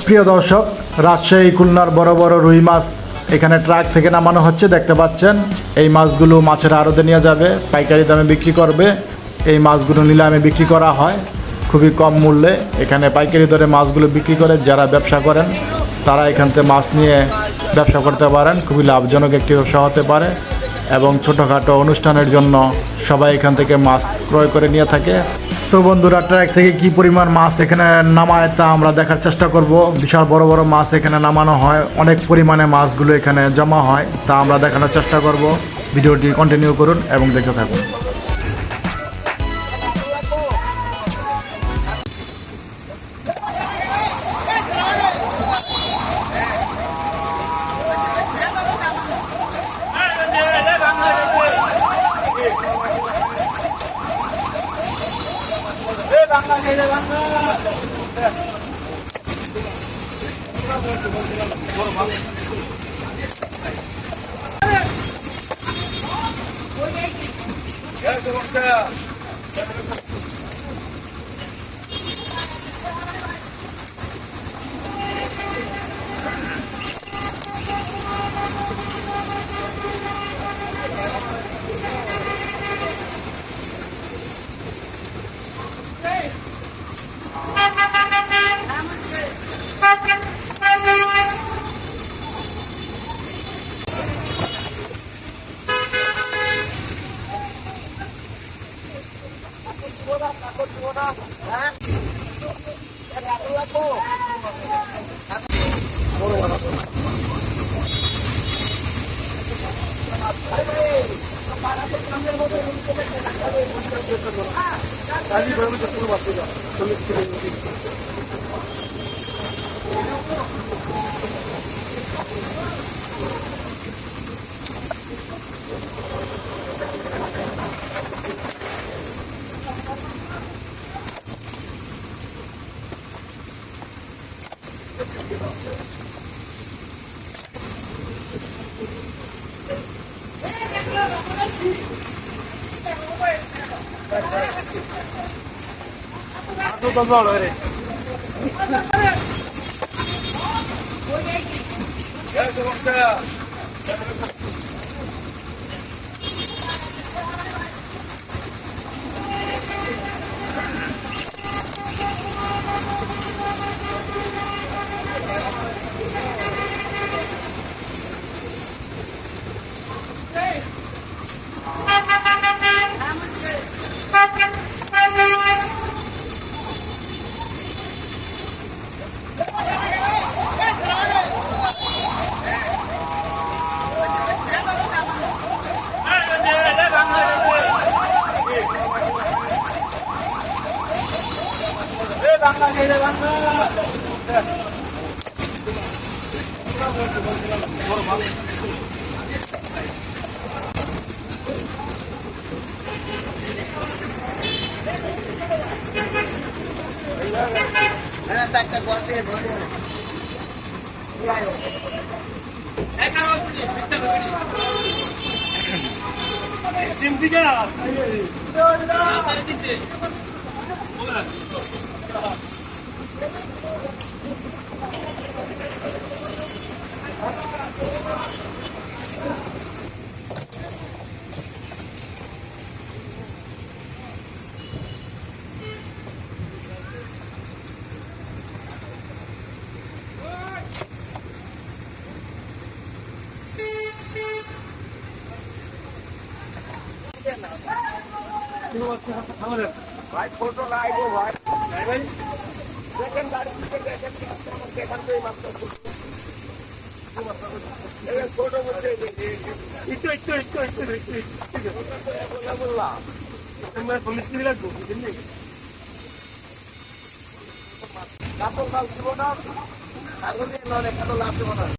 প্রিয় দর্শক, রাজশাহী খুলনার বড় বড় রুই মাছ এখানে ট্রাক থেকে নামানো হচ্ছে, দেখতে পাচ্ছেন। এই মাছগুলো মাছের আড়তে নিয়ে যাবে, পাইকারি দামে বিক্রি করবে। এই মাছগুলো নিলামে বিক্রি করা হয় খুবই কম মূল্যে। এখানে পাইকারি দরে মাছগুলো বিক্রি করে যারা ব্যবসা করেন তারা এখান থেকে মাছ নিয়ে ব্যবসা করতে পারেন। খুবই লাভজনক একটি ব্যবসা হতে পারে এবং ছোটোখাটো অনুষ্ঠানের জন্য সবাই এখান থেকে মাছ ক্রয় করে নিয়ে থাকে। তো বন্ধুরা, ট্রাক থেকে কি পরিমাণ মাছ এখানে নামায় তা আমরা দেখার চেষ্টা করব। বিশাল বড় বড় মাছ এখানে নামানো হয়, অনেক পরিমাণে মাছগুলো এখানে জমা হয়, তা আমরা দেখানোর চেষ্টা করব। ভিডিওটি কন্টিনিউ করুন এবং দেখতে থাকুন। भाई फोटो लाएगो भाई भाई सेकंड गाड़ी से देखन के देखन पे मत ये फोटो मुझे इतो बोला मैं पुलिस के लिए घूम दिल्ली कातो काल जीवन आगे ने नले कातो लाभ जीवन